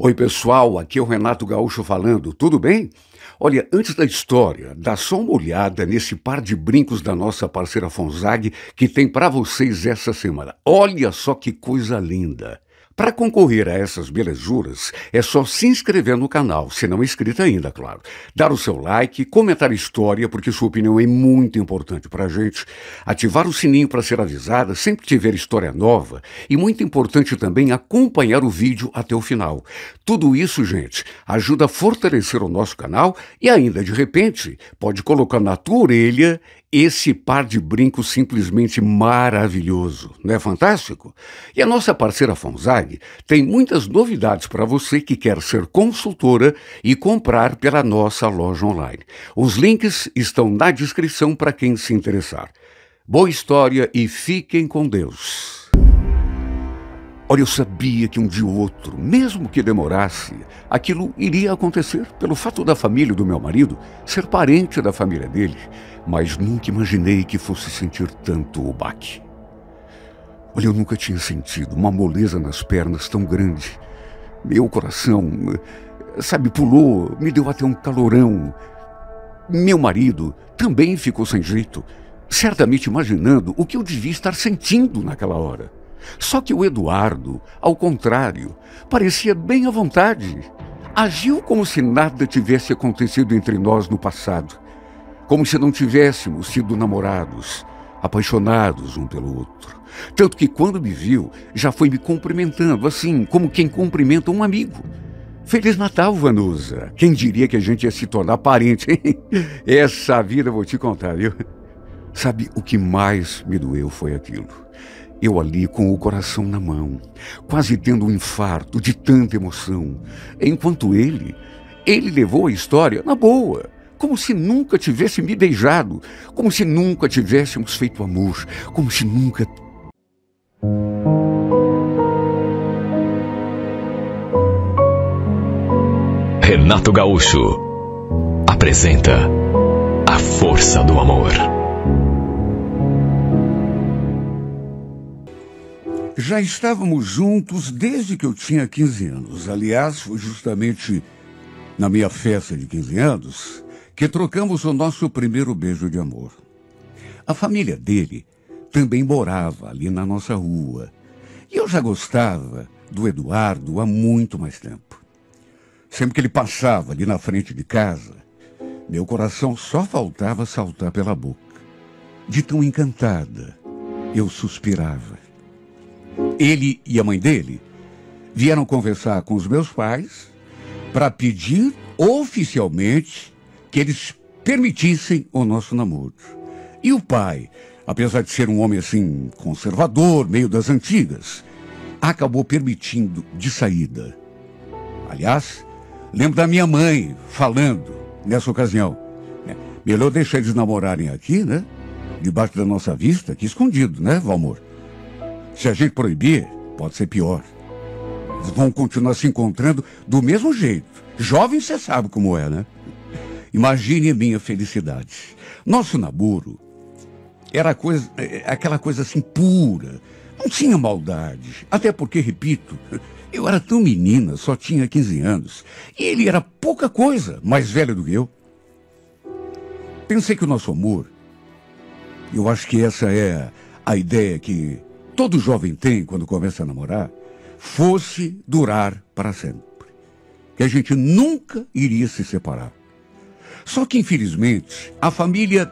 Oi, pessoal, aqui é o Renato Gaúcho falando, tudo bem? Olha, antes da história, dá só uma olhada nesse par de brincos da nossa parceira Fonzag que tem para vocês essa semana. Olha só que coisa linda! Para concorrer a essas belezuras, é só se inscrever no canal, se não é inscrito ainda, claro. Dar o seu like, comentar a história, porque sua opinião é muito importante para a gente. Ativar o sininho para ser avisada sempre que tiver história nova. E muito importante também acompanhar o vídeo até o final. Tudo isso, gente, ajuda a fortalecer o nosso canal e ainda, de repente, pode colocar na tua orelha esse par de brincos simplesmente maravilhoso, não é fantástico? E a nossa parceira Fonzag tem muitas novidades para você que quer ser consultora e comprar pela nossa loja online. Os links estão na descrição para quem se interessar. Boa história e fiquem com Deus. Olha, eu sabia que um dia ou outro, mesmo que demorasse, aquilo iria acontecer pelo fato da família do meu marido ser parente da família dele, mas nunca imaginei que fosse sentir tanto o baque. Olha, eu nunca tinha sentido uma moleza nas pernas tão grande. Meu coração, sabe, pulou, me deu até um calorão. Meu marido também ficou sem jeito, certamente imaginando o que eu devia estar sentindo naquela hora. Só que o Eduardo, ao contrário, parecia bem à vontade. Agiu como se nada tivesse acontecido entre nós no passado. Como se não tivéssemos sido namorados, apaixonados um pelo outro. Tanto que quando me viu, já foi me cumprimentando, assim, como quem cumprimenta um amigo. Feliz Natal, Vanusa. Quem diria que a gente ia se tornar parente, hein? Essa vida eu vou te contar, viu? Sabe, o que mais me doeu foi aquilo. Eu ali com o coração na mão, quase tendo um infarto de tanta emoção, enquanto ele levou a história na boa, como se nunca tivesse me beijado, como se nunca tivéssemos feito amor, como se nunca... Renato Gaúcho apresenta A Força do Amor. Já estávamos juntos desde que eu tinha 15 anos. Aliás, foi justamente na minha festa de 15 anos que trocamos o nosso primeiro beijo de amor. A família dele também morava ali na nossa rua. E eu já gostava do Eduardo há muito mais tempo. Sempre que ele passava ali na frente de casa, meu coração só faltava saltar pela boca. De tão encantada, eu suspirava. Ele e a mãe dele vieram conversar com os meus pais para pedir oficialmente que eles permitissem o nosso namoro. E o pai, apesar de ser um homem assim conservador, meio das antigas, acabou permitindo de saída. Aliás, lembro da minha mãe falando nessa ocasião: melhor deixar eles namorarem aqui, né? Debaixo da nossa vista, aqui escondido, né, Valmor? Se a gente proibir, pode ser pior. Eles vão continuar se encontrando do mesmo jeito. Jovem, você sabe como é, né? Imagine a minha felicidade. Nosso namoro era aquela coisa assim pura. Não tinha maldade. Até porque, repito, eu era tão menina, só tinha 15 anos. E ele era pouca coisa mais velho do que eu. Pensei que o nosso amor, eu acho que essa é a ideia que todo jovem tem quando começa a namorar, fosse durar para sempre. Que a gente nunca iria se separar. Só que, infelizmente, a família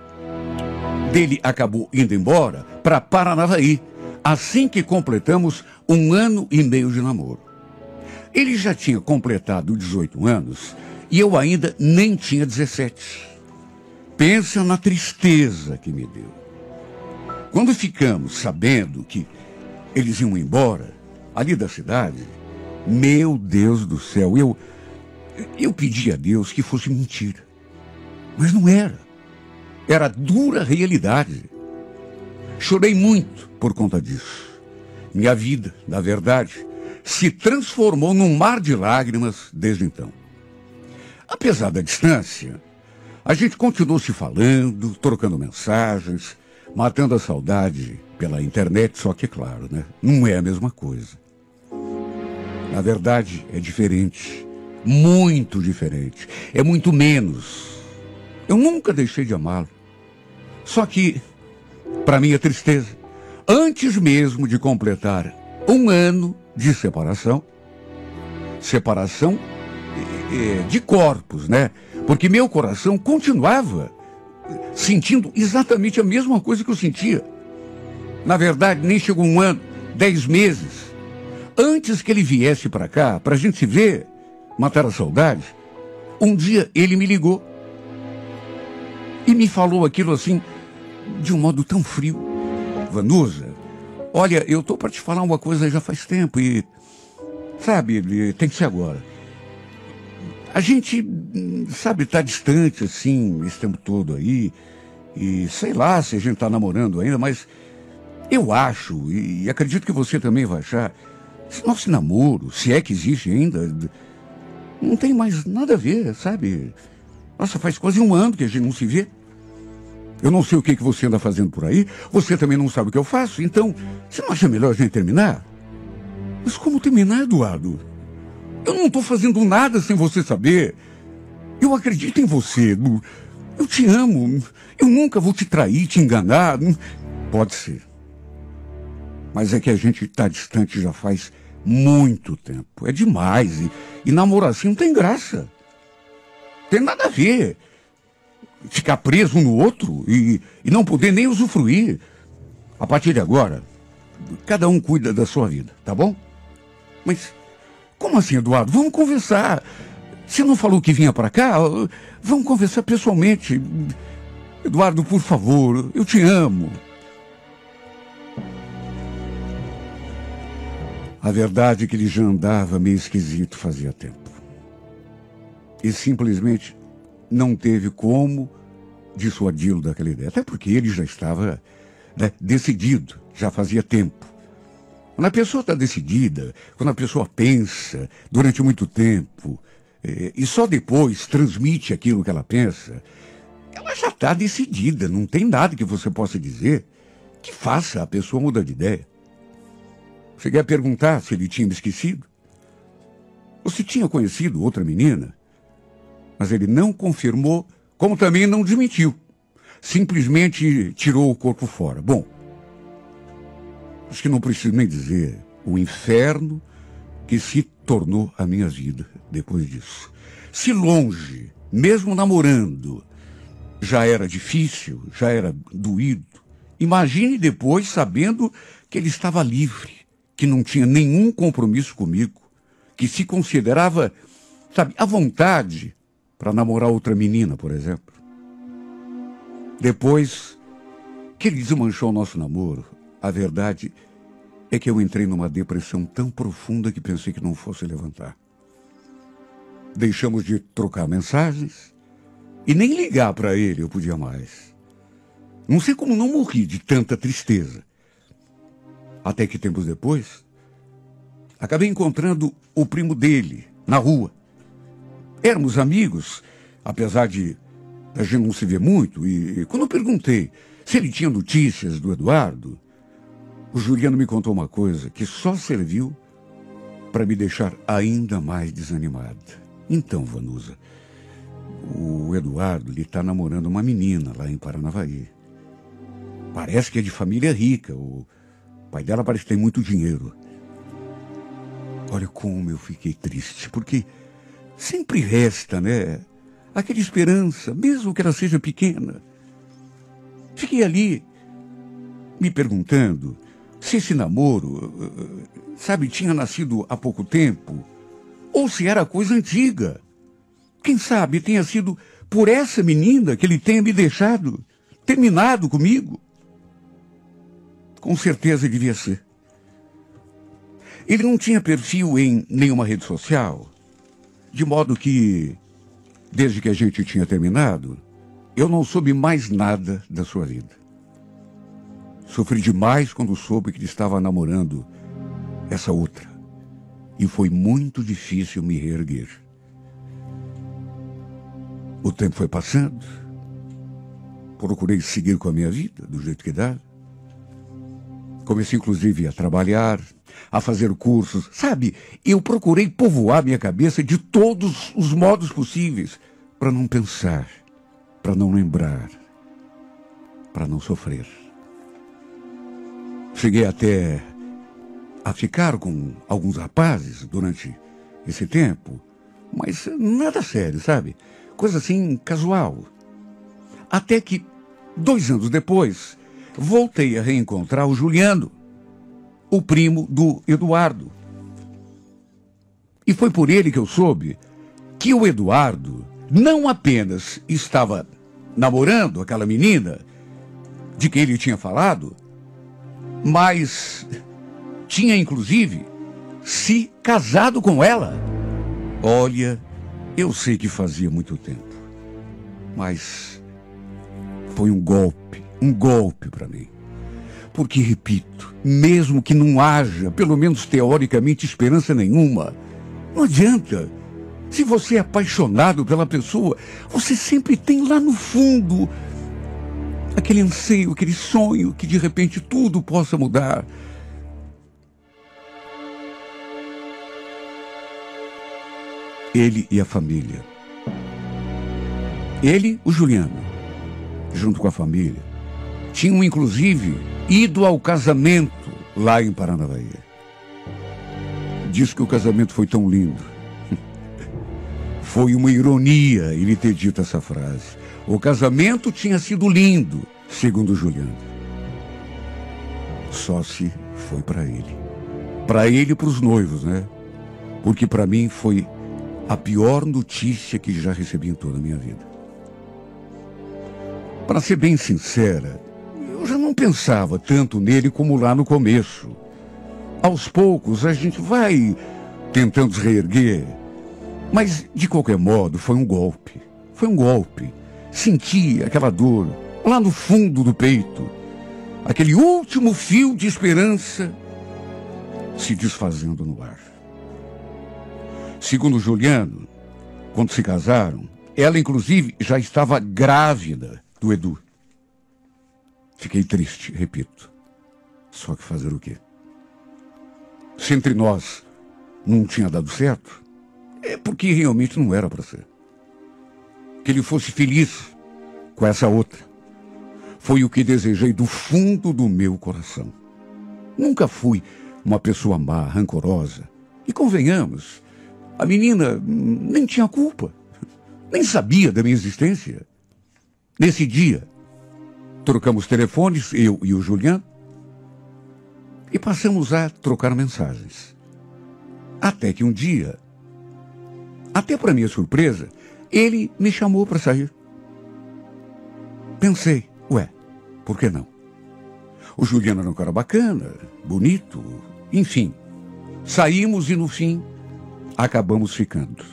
dele acabou indo embora para Paranavaí, assim que completamos 1 ano e meio de namoro. Ele já tinha completado 18 anos e eu ainda nem tinha 17. Pensa na tristeza que me deu. Quando ficamos sabendo que eles iam embora, ali da cidade, meu Deus do céu, eu pedi a Deus que fosse mentira. Mas não era. Era a dura realidade. Chorei muito por conta disso. Minha vida, na verdade, se transformou num mar de lágrimas desde então. Apesar da distância, a gente continuou se falando, trocando mensagens, matando a saudade pela internet, só que, claro, né? Não é a mesma coisa. Na verdade, é diferente. Muito diferente. É muito menos. Eu nunca deixei de amá-lo. Só que, para minha tristeza, antes mesmo de completar 1 ano de separação de corpos, né? Porque meu coração continuava sentindo exatamente a mesma coisa que eu sentia. Na verdade, nem chegou 1 ano, 10 meses. Antes que ele viesse para cá, para a gente se ver, matar a saudade, um dia ele me ligou e me falou aquilo assim, de um modo tão frio. Vanusa, olha, eu tô para te falar uma coisa já faz tempo e, sabe, tem que ser agora. A gente, sabe, tá distante assim, esse tempo todo aí, e sei lá se a gente tá namorando ainda, mas eu acho, e acredito que você também vai achar, esse nosso namoro, se é que existe ainda, não tem mais nada a ver, sabe? Nossa, faz quase 1 ano que a gente não se vê. Eu não sei o que você anda fazendo por aí, você também não sabe o que eu faço, então, você não acha melhor a gente terminar? Mas como terminar, Eduardo? Eu não estou fazendo nada sem você saber. Eu acredito em você, eu te amo, eu nunca vou te trair, te enganar. Pode ser. Mas é que a gente está distante já faz muito tempo. É demais. E namorar assim não tem graça. Tem nada a ver. Ficar preso um no outro e não poder nem usufruir. A partir de agora, cada um cuida da sua vida, tá bom? Mas como assim, Eduardo? Vamos conversar. Você não falou que vinha para cá? Vamos conversar pessoalmente. Eduardo, por favor, eu te amo. A verdade é que ele já andava meio esquisito fazia tempo. E simplesmente não teve como dissuadi-lo daquela ideia. Até porque ele já estava, né, decidido, já fazia tempo. Quando a pessoa está decidida, quando a pessoa pensa durante muito tempo, e só depois transmite aquilo que ela pensa, ela já está decidida, não tem nada que você possa dizer que faça a pessoa mudar de ideia. Cheguei a perguntar se ele tinha me esquecido, ou se tinha conhecido outra menina, mas ele não confirmou, como também não desmentiu. Simplesmente tirou o corpo fora. Bom, acho que não preciso nem dizer o inferno que se tornou a minha vida depois disso. Se longe, mesmo namorando, já era difícil, já era doído, imagine depois sabendo que ele estava livre, que não tinha nenhum compromisso comigo, que se considerava, sabe, à vontade para namorar outra menina, por exemplo. Depois que ele desmanchou o nosso namoro, a verdade é que eu entrei numa depressão tão profunda que pensei que não fosse levantar. Deixamos de trocar mensagens e nem ligar para ele eu podia mais. Não sei como não morri de tanta tristeza. Até que tempos depois, acabei encontrando o primo dele na rua. Éramos amigos, apesar de a gente não se ver muito, e quando eu perguntei se ele tinha notícias do Eduardo, o Juliano me contou uma coisa que só serviu para me deixar ainda mais desanimada. Então, Vanusa, o Eduardo, ele está namorando uma menina lá em Paranavaí. Parece que é de família rica, o pai dela parece que tem muito dinheiro. Olha como eu fiquei triste, porque sempre resta, né, aquela esperança, mesmo que ela seja pequena. Fiquei ali me perguntando se esse namoro, sabe, tinha nascido há pouco tempo, ou se era coisa antiga. Quem sabe tenha sido por essa menina que ele tenha me deixado, terminado comigo. Com certeza devia ser. Ele não tinha perfil em nenhuma rede social, de modo que, desde que a gente tinha terminado, eu não soube mais nada da sua vida. Sofri demais quando soube que ele estava namorando essa outra. E foi muito difícil me reerguer. O tempo foi passando. Procurei seguir com a minha vida, do jeito que dá. Comecei, inclusive, a trabalhar. a fazer cursos. Sabe, eu procurei povoar minha cabeça de todos os modos possíveis para não pensar, para não lembrar, para não sofrer. Cheguei até a ficar com alguns rapazes durante esse tempo, mas nada sério, sabe? Coisa assim, casual. Até que, 2 anos depois, voltei a reencontrar o Juliano, o primo do Eduardo. E foi por ele que eu soube que o Eduardo não apenas estava namorando aquela menina de quem ele tinha falado, mas tinha, inclusive, se casado com ela. Olha, eu sei que fazia muito tempo, mas foi um golpe para mim. Porque, repito, mesmo que não haja, pelo menos teoricamente, esperança nenhuma, não adianta. Se você é apaixonado pela pessoa, você sempre tem lá no fundo aquele anseio, aquele sonho que de repente tudo possa mudar. Ele e a família. Ele, o Juliano, junto com a família, tinham inclusive ido ao casamento lá em Paranavaí. Diz que o casamento foi tão lindo. Foi uma ironia ele ter dito essa frase. O casamento tinha sido lindo, segundo o Juliano. Só se foi para ele. Para ele e para os noivos, né? Porque para mim foi a pior notícia que já recebi em toda a minha vida. Para ser bem sincera, eu já não pensava tanto nele como lá no começo. Aos poucos a gente vai tentando se reerguer. Mas, de qualquer modo, foi um golpe. Foi um golpe. Senti aquela dor lá no fundo do peito. Aquele último fio de esperança se desfazendo no ar. Segundo Juliano, quando se casaram, ela, inclusive, já estava grávida do Edu. Fiquei triste, repito. Só que fazer o quê? Se entre nós não tinha dado certo, é porque realmente não era para ser. Que ele fosse feliz com essa outra. Foi o que desejei do fundo do meu coração. Nunca fui uma pessoa má, rancorosa. E convenhamos, a menina nem tinha culpa. Nem sabia da minha existência. Nesse dia, trocamos telefones, eu e o Juliano, e passamos a trocar mensagens. Até que um dia, até para minha surpresa, ele me chamou para sair. Pensei, por que não? O Juliano era um cara bacana, bonito, enfim. Saímos e no fim, acabamos ficando.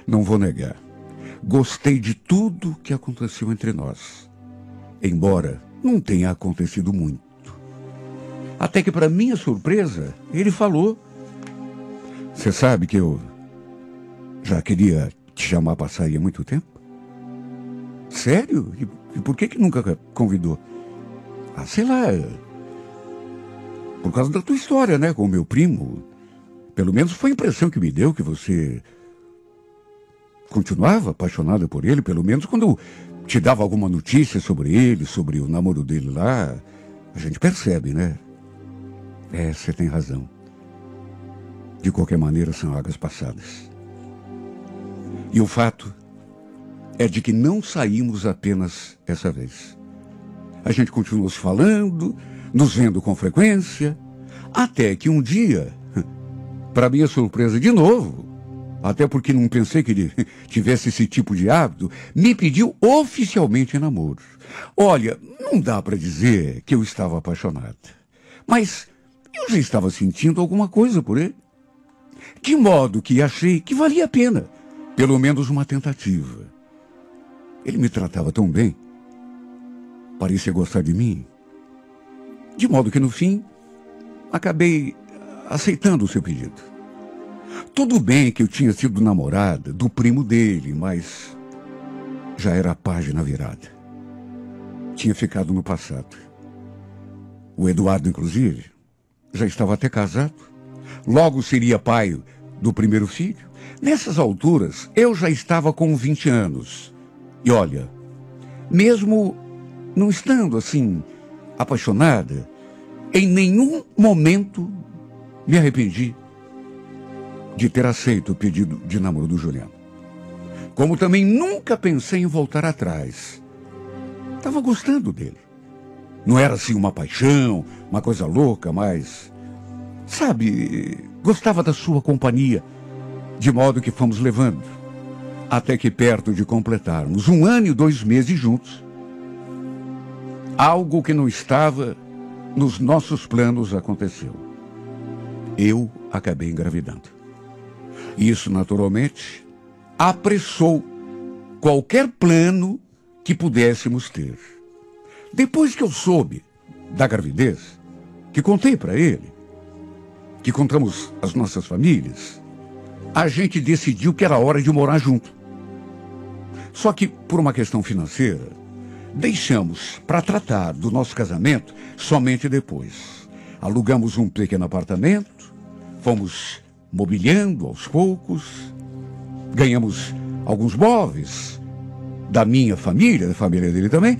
Não vou negar. Gostei de tudo que aconteceu entre nós. Embora não tenha acontecido muito. Até que, para minha surpresa, ele falou: "Você sabe que eu já queria te chamar para sair há muito tempo?" "Sério? E por que nunca convidou?" "Ah, sei lá. Por causa da tua história, né, com o meu primo. Pelo menos foi a impressão que me deu que você continuava apaixonada por ele, pelo menos quando eu te dava alguma notícia sobre ele, sobre o namoro dele lá. A gente percebe, né?" Você tem razão. De qualquer maneira, são águas passadas. E o fato é de que não saímos apenas essa vez. A gente continuou se falando, nos vendo com frequência, até que um dia, para minha surpresa de novo, até porque não pensei que ele tivesse esse tipo de hábito, me pediu oficialmente em namoro. Olha, não dá para dizer que eu estava apaixonada, mas eu já estava sentindo alguma coisa por ele. De modo que achei que valia a pena, pelo menos uma tentativa. Ele me tratava tão bem, parecia gostar de mim, de modo que no fim, acabei aceitando o seu pedido. Tudo bem que eu tinha sido namorada do primo dele, mas já era a página virada. Tinha ficado no passado. O Eduardo, inclusive, já estava até casado Logo seria pai do primeiro filho. Nessas alturas, eu já estava com 20 anos. E olha, mesmo não estando assim apaixonada, em nenhum momento me arrependi de ter aceito o pedido de namoro do Juliano. Como também nunca pensei em voltar atrás. Estava gostando dele. Não era assim uma paixão, uma coisa louca, mas, sabe, gostava da sua companhia, de modo que fomos levando. Até que perto de completarmos 1 ano e 2 meses juntos, algo que não estava nos nossos planos aconteceu. Eu acabei engravidando. Isso, naturalmente, apressou qualquer plano que pudéssemos ter. Depois que eu soube da gravidez, que contei para ele, que contamos às nossas famílias, a gente decidiu que era hora de morar junto. Só que, por uma questão financeira, deixamos para tratar do nosso casamento somente depois. Alugamos um pequeno apartamento, fomos mobiliando aos poucos, ganhamos alguns móveis da minha família, da família dele também,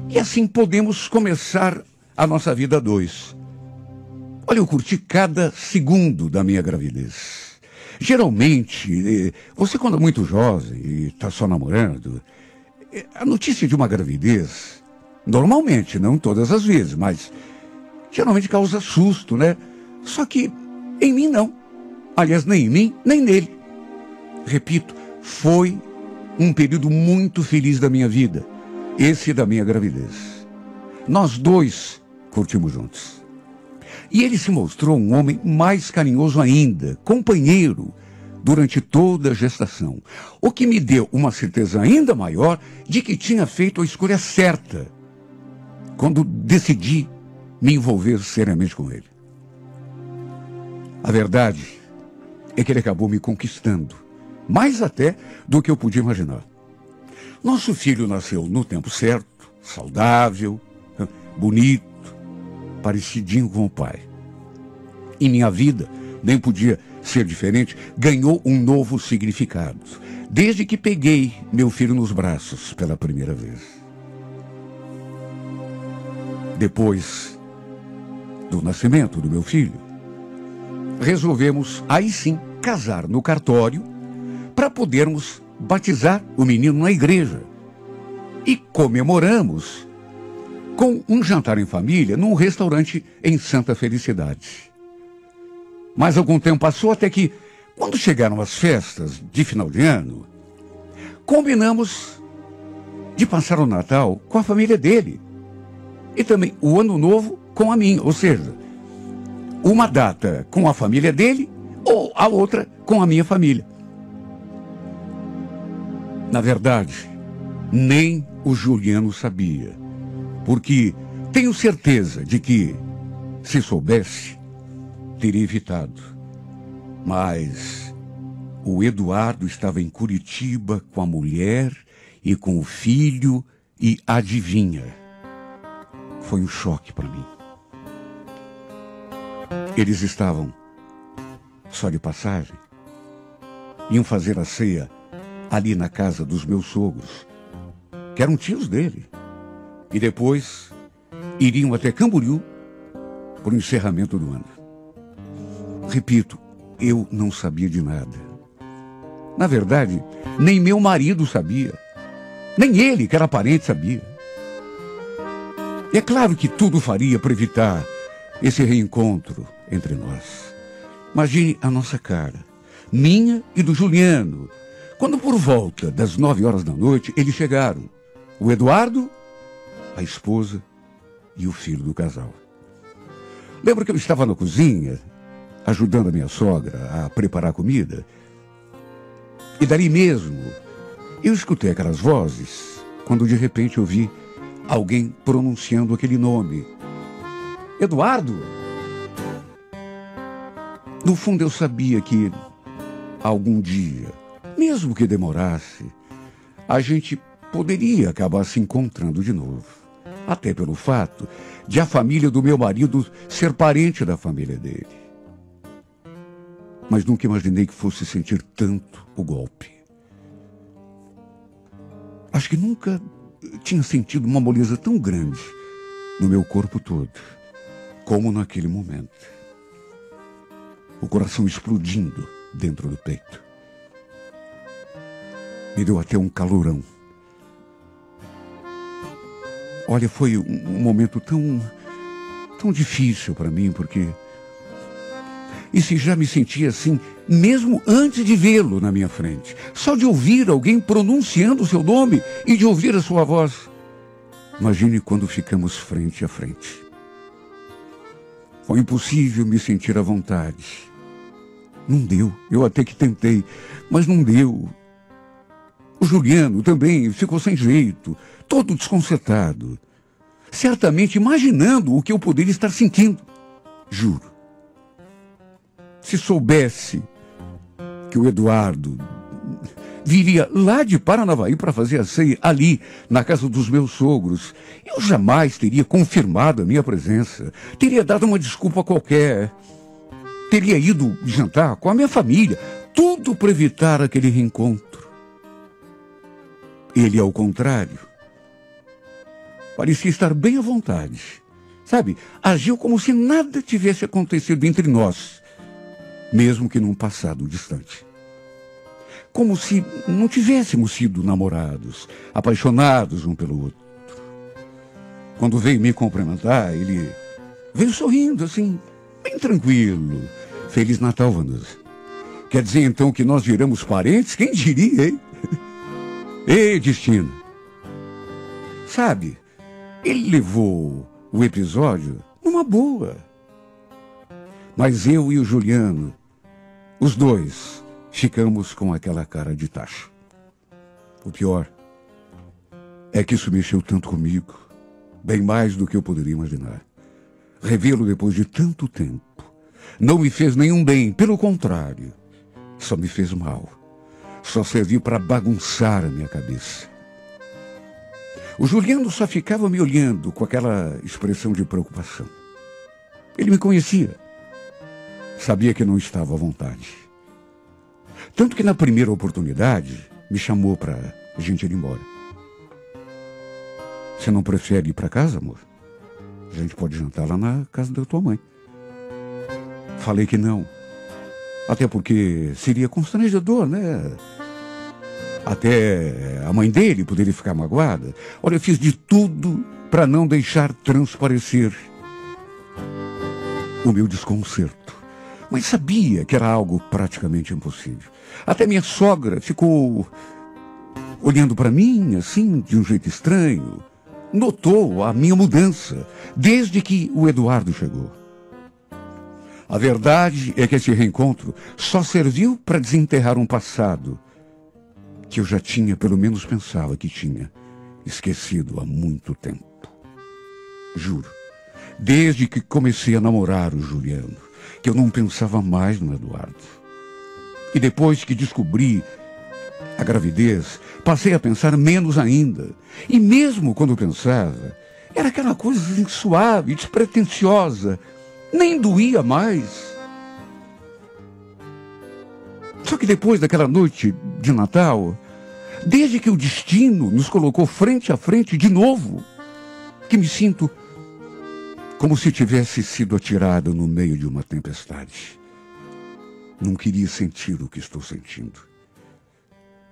e assim podemos começar a nossa vida a dois. Olha, eu curti cada segundo da minha gravidez. Geralmente, você quando é muito jovem e está só namorando, a notícia de uma gravidez, normalmente, não todas as vezes, mas geralmente causa susto, né? Só que em mim não. Aliás, nem em mim, nem nele. Repito, foi um período muito feliz da minha vida. Esse da minha gravidez. Nós dois curtimos juntos. E ele se mostrou um homem mais carinhoso ainda, companheiro, durante toda a gestação. O que me deu uma certeza ainda maior de que tinha feito a escolha certa quando decidi me envolver seriamente com ele. A verdade é que ele acabou me conquistando, mais até do que eu podia imaginar. Nosso filho nasceu no tempo certo, saudável, bonito, parecidinho com o pai. E minha vida, nem podia ser diferente, ganhou um novo significado, desde que peguei meu filho nos braços pela primeira vez. Depois do nascimento do meu filho, resolvemos, aí sim, casar no cartório para podermos batizar o menino na igreja. E comemoramos com um jantar em família num restaurante em Santa Felicidade. Mas algum tempo passou até que, quando chegaram as festas de final de ano, combinamos de passar o Natal com a família dele. E também o Ano Novo com a minha, ou seja, uma data com a família dele ou a outra com a minha família. Na verdade, nem o Juliano sabia, porque tenho certeza de que, se soubesse, teria evitado. Mas o Eduardo estava em Curitiba com a mulher e com o filho e adivinha, foi um choque para mim. Eles estavam só de passagem, iam fazer a ceia ali na casa dos meus sogros, que eram tios dele, e depois iriam até Camboriú para o encerramento do ano. Repito, eu não sabia de nada. Na verdade, nem meu marido sabia, nem ele, que era parente, sabia. E é claro que tudo faria para evitar esse reencontro entre nós. Imagine a nossa cara, minha e do Juliano, quando por volta das 9 horas da noite eles chegaram. O Eduardo, a esposa e o filho do casal. Lembro que eu estava na cozinha, ajudando a minha sogra a preparar a comida. E dali mesmo, eu escutei aquelas vozes, quando de repente ouvi alguém pronunciando aquele nome. Eduardo! No fundo eu sabia que algum dia, mesmo que demorasse, a gente poderia acabar se encontrando de novo. Até pelo fato de a família do meu marido ser parente da família dele. mas nunca imaginei que fosse sentir tanto o golpe. Acho que nunca tinha sentido uma moleza tão grande no meu corpo todo, como naquele momento. O coração explodindo dentro do peito. Me deu até um calorão. Olha, foi um momento tão difícil para mim, porque... E se já me sentia assim, mesmo antes de vê-lo na minha frente. Só de ouvir alguém pronunciando o seu nome e de ouvir a sua voz. Imagine quando ficamos frente a frente. Foi impossível me sentir à vontade. Não deu. Eu até que tentei, mas não deu. O Juliano também ficou sem jeito, todo desconcertado. Certamente imaginando o que eu poderia estar sentindo. Juro. Se soubesse que o Eduardo viria lá de Paranavaí para fazer a ceia ali, na casa dos meus sogros, eu jamais teria confirmado a minha presença. Teria dado uma desculpa qualquer. Teria ido jantar com a minha família. Tudo para evitar aquele reencontro. Ele, ao contrário, parecia estar bem à vontade. Sabe, agiu como se nada tivesse acontecido entre nós, mesmo que num passado distante. Como se não tivéssemos sido namorados, apaixonados um pelo outro. Quando veio me cumprimentar, ele veio sorrindo, assim, bem tranquilo. Feliz Natal, Vanessa. Quer dizer, então, que nós viramos parentes? Quem diria, hein? Ei, destino. Sabe, ele levou o episódio numa boa. Mas eu e o Juliano, os dois, ficamos com aquela cara de tacho. O pior é que isso mexeu tanto comigo, bem mais do que eu poderia imaginar. Revê-lo depois de tanto tempo não me fez nenhum bem, pelo contrário, só me fez mal. Só serviu para bagunçar a minha cabeça. O Juliano só ficava me olhando com aquela expressão de preocupação. Ele me conhecia. Sabia que não estava à vontade. Tanto que na primeira oportunidade me chamou para a gente ir embora. Você não prefere ir para casa, amor? A gente pode jantar lá na casa da tua mãe. Falei que não. Até porque seria constrangedor, né? Até a mãe dele poderia ficar magoada. Olha, eu fiz de tudo para não deixar transparecer o meu desconcerto. Mas sabia que era algo praticamente impossível. Até minha sogra ficou olhando para mim, assim, de um jeito estranho. Notou a minha mudança desde que o Eduardo chegou. A verdade é que esse reencontro só serviu para desenterrar um passado que eu já tinha, pelo menos pensava que tinha, esquecido há muito tempo. Juro, desde que comecei a namorar o Juliano, que eu não pensava mais no Eduardo. E depois que descobri a gravidez, passei a pensar menos ainda. E mesmo quando pensava, era aquela coisa assim, suave, despretensiosa, nem doía mais. Só que depois daquela noite de Natal, desde que o destino nos colocou frente a frente de novo, que me sinto como se tivesse sido atirado no meio de uma tempestade. Não queria sentir o que estou sentindo.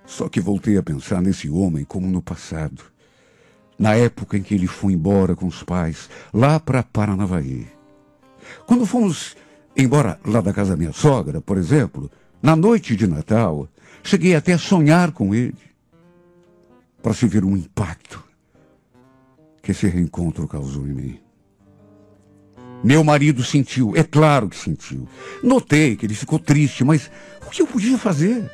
Só que voltei a pensar nesse homem como no passado, na época em que ele foi embora com os pais, lá para Paranavaí. Quando fomos embora lá da casa da minha sogra, por exemplo, na noite de Natal, cheguei até a sonhar com ele, para se ver um impacto que esse reencontro causou em mim. Meu marido sentiu, é claro que sentiu. Notei que ele ficou triste, mas o que eu podia fazer?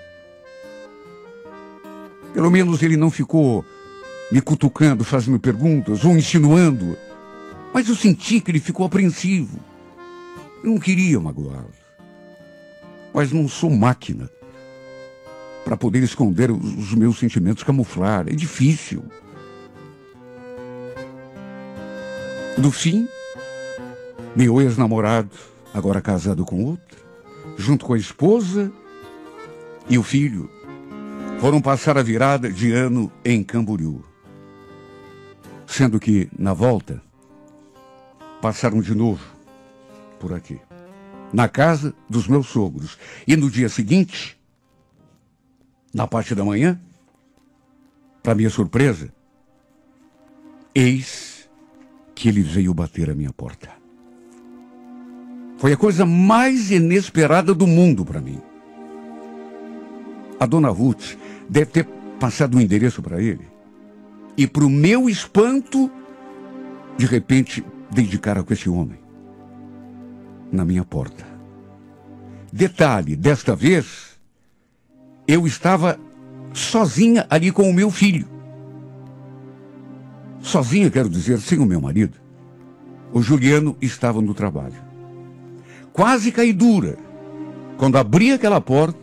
Pelo menos ele não ficou me cutucando, fazendo perguntas ou insinuando. Mas eu senti que ele ficou apreensivo. Eu não queria magoá-lo. Mas não sou máquina para poder esconder os meus sentimentos, camuflar. É difícil. No fim, meu ex-namorado, agora casado com outra, junto com a esposa e o filho, foram passar a virada de ano em Camboriú. Sendo que, na volta, passaram de novo por aqui, na casa dos meus sogros. E no dia seguinte, na parte da manhã, para minha surpresa, eis que ele veio bater à minha porta. Foi a coisa mais inesperada do mundo para mim. A dona Ruth deve ter passado um endereço para ele. E para o meu espanto, de repente, dei de cara com esse homem na minha porta. Detalhe, desta vez, eu estava sozinha ali com o meu filho. Sozinha, quero dizer, sem o meu marido. O Juliano estava no trabalho. Quase caí dura quando abri aquela porta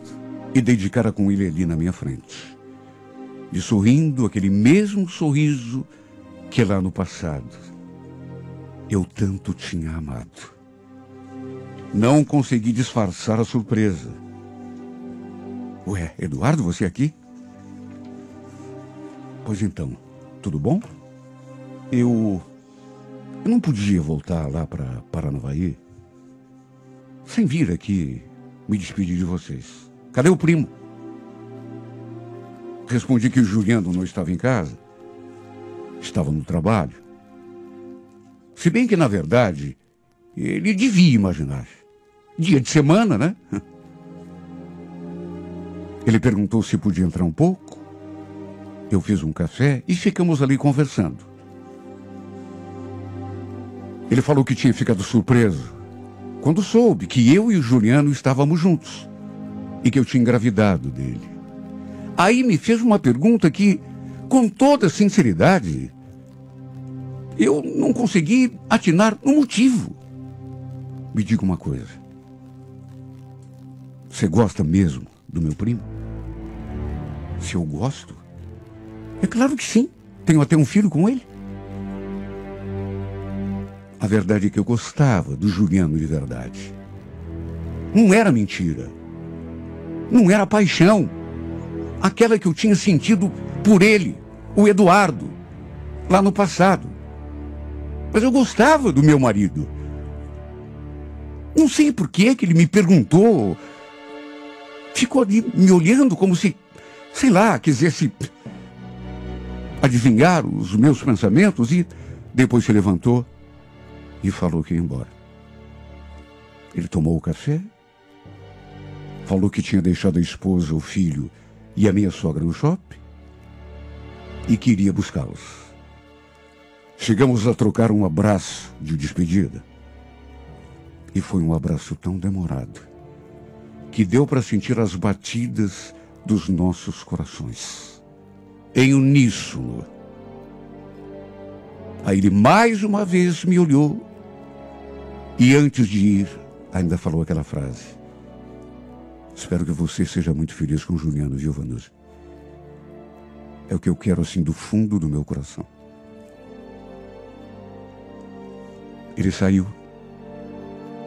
e dei de cara com ele ali na minha frente. E sorrindo, aquele mesmo sorriso que lá no passado eu tanto tinha amado. Não consegui disfarçar a surpresa. Ué, Eduardo, você aqui? Pois então, tudo bom? Eu não podia voltar lá para Paranavaí sem vir aqui me despedir de vocês. Cadê o primo? Respondi que o Juliano não estava em casa. Estava no trabalho. Se bem que, na verdade, ele devia imaginar. Dia de semana, né? Ele perguntou se podia entrar um pouco. Eu fiz um café e ficamos ali conversando. Ele falou que tinha ficado surpreso quando soube que eu e o Juliano estávamos juntos e que eu tinha engravidado dele. Aí me fez uma pergunta que, com toda sinceridade, eu não consegui atinar no motivo. Me diga uma coisa. Você gosta mesmo do meu primo? Se eu gosto? É claro que sim. Tenho até um filho com ele. A verdade é que eu gostava do Juliano de verdade. Não era mentira. Não era paixão. Aquela que eu tinha sentido por ele, o Eduardo, lá no passado. Mas eu gostava do meu marido. Não sei por que ele me perguntou. Ficou ali me olhando como se, sei lá, quisesse adivinhar os meus pensamentos e depois se levantou e falou que ia embora. Ele tomou o café, falou que tinha deixado a esposa, o filho e a minha sogra no shopping e queria buscá-los. Chegamos a trocar um abraço de despedida. E foi um abraço tão demorado que deu para sentir as batidas dos nossos corações em uníssono. Aí ele mais uma vez me olhou e antes de ir ainda falou aquela frase: espero que você seja muito feliz com o Juliano, viu, Vanusa? É o que eu quero assim do fundo do meu coração. Ele saiu.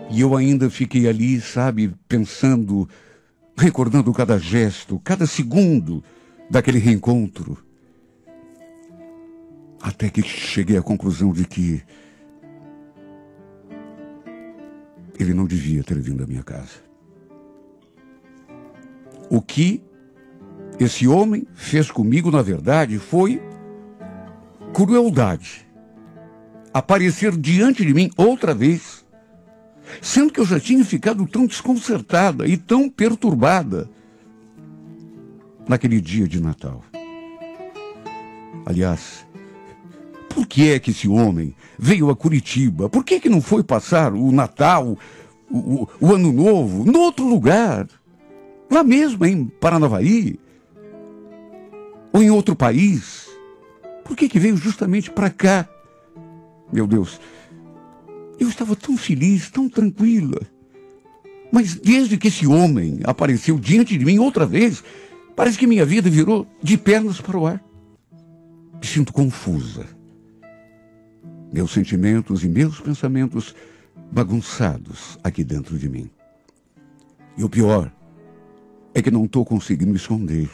E eu ainda fiquei ali, sabe, pensando, recordando cada gesto, cada segundo daquele reencontro. Até que cheguei à conclusão de que ele não devia ter vindo à minha casa. O que esse homem fez comigo, na verdade, foi crueldade. Aparecer diante de mim outra vez, sendo que eu já tinha ficado tão desconcertada e tão perturbada naquele dia de Natal. Aliás, por que é que esse homem veio a Curitiba? Por que não foi passar o Natal, o Ano Novo, em outro lugar? Lá mesmo, em Paranavaí? Ou em outro país? Por que veio justamente para cá? Meu Deus, eu estava tão feliz, tão tranquila. Mas desde que esse homem apareceu diante de mim outra vez, parece que minha vida virou de pernas para o ar. Me sinto confusa. Meus sentimentos e meus pensamentos bagunçados aqui dentro de mim. E o pior é que não estou conseguindo me esconder.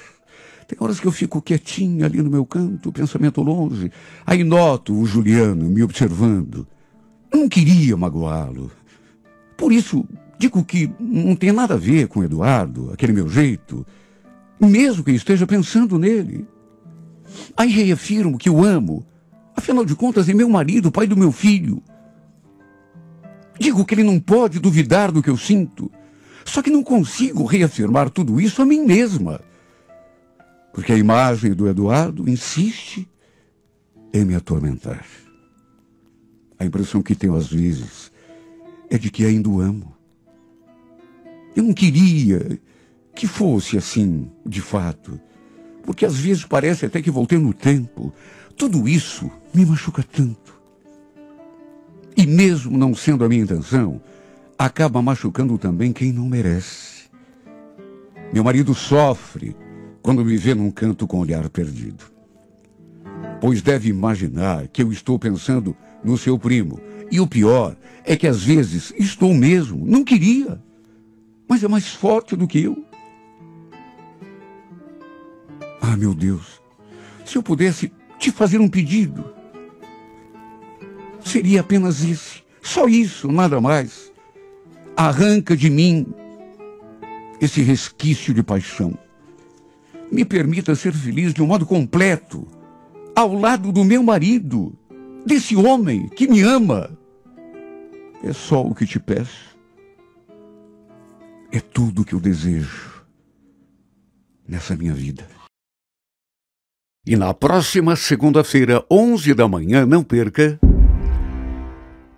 Tem horas que eu fico quietinho ali no meu canto, pensamento longe. Aí noto o Juliano me observando. Eu não queria magoá-lo. Por isso, digo que não tem nada a ver com o Eduardo, aquele meu jeito, mesmo que eu esteja pensando nele. Aí reafirmo que o amo. Afinal de contas, é meu marido, pai do meu filho. Digo que ele não pode duvidar do que eu sinto. Só que não consigo reafirmar tudo isso a mim mesma. Porque a imagem do Eduardo insiste em me atormentar. A impressão que tenho às vezes é de que ainda o amo. Eu não queria que fosse assim, de fato. Porque às vezes parece até que voltei no tempo. Tudo isso me machuca tanto. E mesmo não sendo a minha intenção, acaba machucando também quem não merece. Meu marido sofre quando me vê num canto com o olhar perdido. Pois deve imaginar que eu estou pensando no seu primo. E o pior é que às vezes estou mesmo, não queria. Mas é mais forte do que eu. Ah, meu Deus, se eu pudesse te fazer um pedido, seria apenas esse, só isso, nada mais. Arranca de mim esse resquício de paixão. Me permita ser feliz de um modo completo, ao lado do meu marido, desse homem que me ama. É só o que te peço. É tudo o que eu desejo nessa minha vida. E na próxima segunda-feira, 11 da manhã, não perca.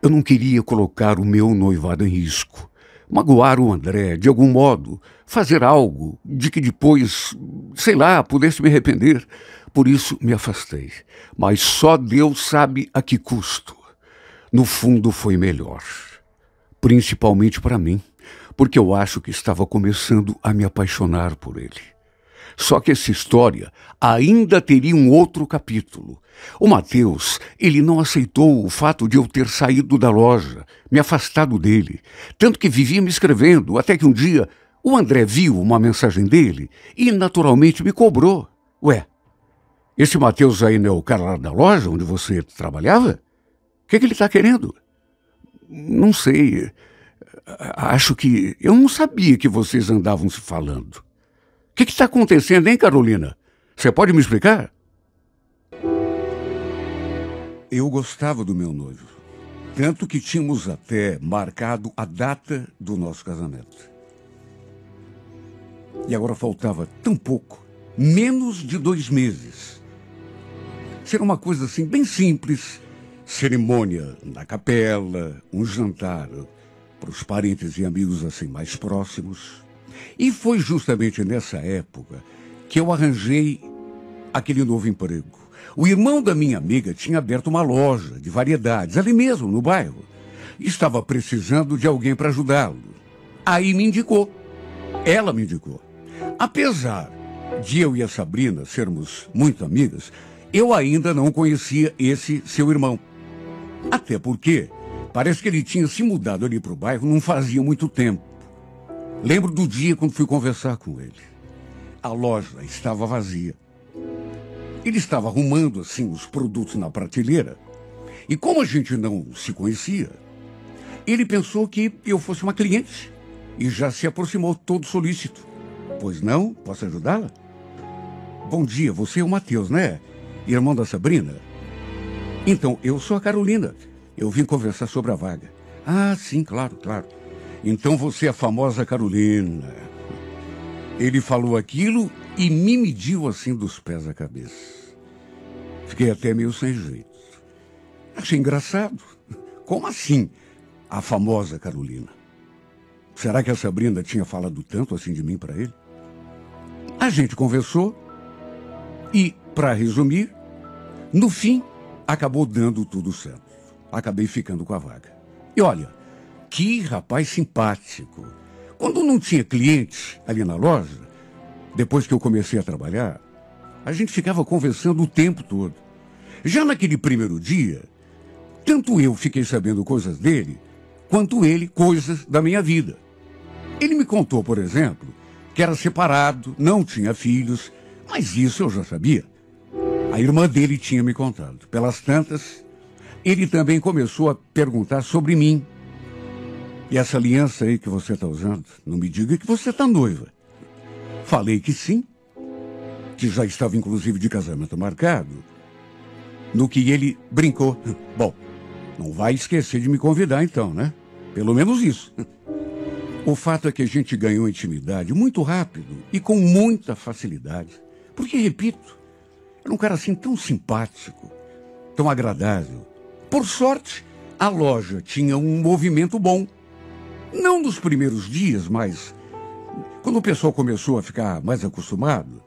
Eu não queria colocar o meu noivado em risco, magoar o André de algum modo, fazer algo de que depois, sei lá, pudesse me arrepender. Por isso me afastei. Mas só Deus sabe a que custo. No fundo foi melhor. Principalmente para mim, porque eu acho que estava começando a me apaixonar por ele. Só que essa história ainda teria um outro capítulo. O Matheus, ele não aceitou o fato de eu ter saído da loja, me afastado dele, tanto que vivia me escrevendo, até que um dia o André viu uma mensagem dele e naturalmente me cobrou. Ué, esse Matheus aí não é o cara lá da loja onde você trabalhava? O que ele está querendo? Não sei. Acho que... Eu não sabia que vocês andavam se falando. O que está acontecendo, hein, Carolina? Você pode me explicar? Eu gostava do meu noivo. Tanto que tínhamos até marcado a data do nosso casamento. E agora faltava tão pouco. Menos de 2 meses. Será uma coisa assim, bem simples. Cerimônia na capela, um jantar para os parentes e amigos assim mais próximos. E foi justamente nessa época que eu arranjei aquele novo emprego. O irmão da minha amiga tinha aberto uma loja de variedades, ali mesmo, no bairro. Estava precisando de alguém para ajudá-lo. Aí me indicou. Ela me indicou. Apesar de eu e a Sabrina sermos muito amigas, eu ainda não conhecia esse seu irmão. Até porque parece que ele tinha se mudado ali para o bairro não fazia muito tempo. Lembro do dia quando fui conversar com ele. A loja estava vazia. Ele estava arrumando, assim, os produtos na prateleira. E como a gente não se conhecia, ele pensou que eu fosse uma cliente. E já se aproximou todo solícito. Pois não? Posso ajudá-la? Bom dia, você é o Matheus, né? Irmão da Sabrina? Então, eu sou a Carolina. Eu vim conversar sobre a vaga. Ah, sim, claro, claro. Então você é a famosa Carolina. Ele falou aquilo e me mediu assim dos pés à cabeça. Fiquei até meio sem jeito. Achei engraçado. Como assim, a famosa Carolina? Será que a Sabrina tinha falado tanto assim de mim para ele? A gente conversou e, para resumir, no fim, acabou dando tudo certo. Acabei ficando com a vaga. E olha, que rapaz simpático. Quando não tinha cliente ali na loja, depois que eu comecei a trabalhar, a gente ficava conversando o tempo todo. Já naquele primeiro dia, tanto eu fiquei sabendo coisas dele, quanto ele coisas da minha vida. Ele me contou, por exemplo, que era separado, não tinha filhos, mas isso eu já sabia. A irmã dele tinha me contado. Pelas tantas, ele também começou a perguntar sobre mim. E essa aliança aí que você está usando, não me diga que você está noiva. Falei que sim, que já estava inclusive de casamento marcado. No que ele brincou. Bom, não vai esquecer de me convidar então, né? Pelo menos isso. O fato é que a gente ganhou intimidade muito rápido e com muita facilidade. Porque, repito, era um cara assim tão simpático, tão agradável. Por sorte, a loja tinha um movimento bom. Não nos primeiros dias, mas quando o pessoal começou a ficar mais acostumado,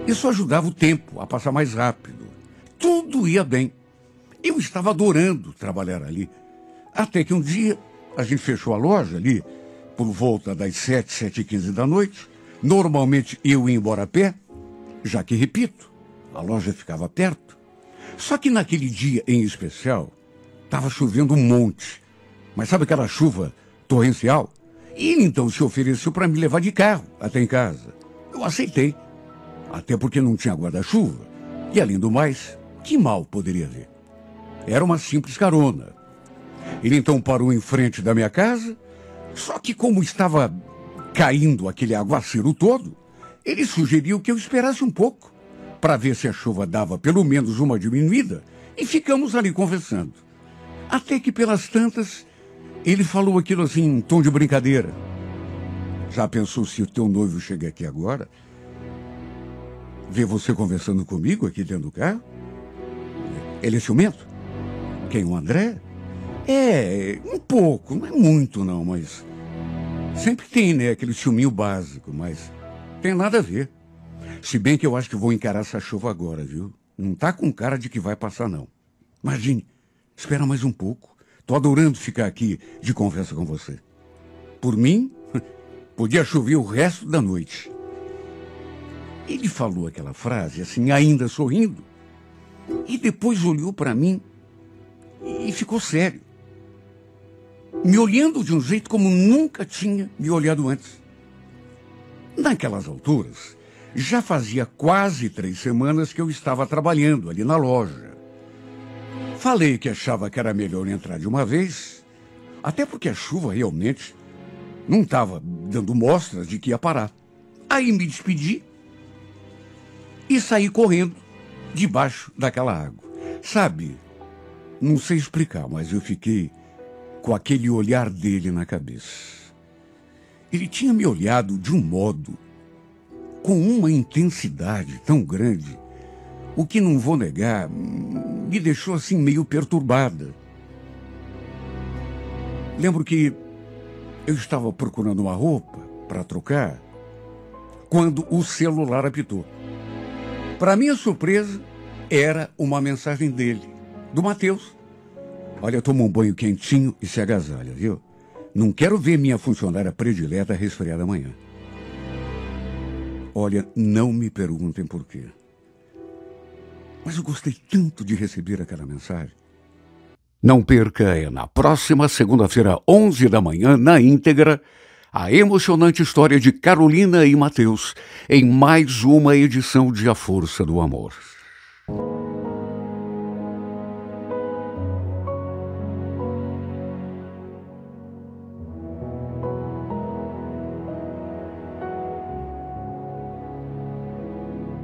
isso ajudava o tempo a passar mais rápido. Tudo ia bem. Eu estava adorando trabalhar ali. Até que um dia a gente fechou a loja ali por volta das 7h15 da noite. Normalmente eu ia embora a pé, já que, repito, a loja ficava perto. Só que naquele dia em especial, estava chovendo um monte. Mas sabe aquela chuva torrencial? E ele então se ofereceu para me levar de carro até em casa. Eu aceitei, até porque não tinha guarda-chuva. E além do mais, que mal poderia haver? Era uma simples carona. Ele então parou em frente da minha casa, só que como estava caindo aquele aguaceiro todo, ele sugeriu que eu esperasse um pouco, para ver se a chuva dava pelo menos uma diminuída, e ficamos ali conversando. Até que pelas tantas, ele falou aquilo assim em tom de brincadeira. Já pensou se o teu noivo chega aqui agora? Vê você conversando comigo aqui dentro do carro? Ele é ciumento? Quem, o André? É, um pouco, não é muito não, mas... Sempre tem, né, aquele ciúminho básico, mas tem nada a ver. Se bem que eu acho que vou encarar essa chuva agora, viu? Não tá com cara de que vai passar, não. Imagine, espera mais um pouco. Tô adorando ficar aqui de conversa com você. Por mim, podia chover o resto da noite. Ele falou aquela frase, assim, ainda sorrindo, e depois olhou para mim e ficou sério. Me olhando de um jeito como nunca tinha me olhado antes. Naquelas alturas, já fazia quase 3 semanas que eu estava trabalhando ali na loja. Falei que achava que era melhor entrar de uma vez, até porque a chuva realmente não estava dando mostras de que ia parar. Aí me despedi e saí correndo debaixo daquela água. Sabe, não sei explicar, mas eu fiquei com aquele olhar dele na cabeça. Ele tinha me olhado de um modo, com uma intensidade tão grande, o que não vou negar, me deixou assim meio perturbada. Lembro que eu estava procurando uma roupa para trocar quando o celular apitou. Para minha surpresa, era uma mensagem dele, do Matheus. Olha, toma um banho quentinho e se agasalha, viu? Não quero ver minha funcionária predileta resfriada amanhã. Olha, não me perguntem por quê. Mas eu gostei tanto de receber aquela mensagem. Não perca, é na próxima segunda-feira, 11 da manhã, na íntegra, a emocionante história de Carolina e Matheus, em mais uma edição de A Força do Amor.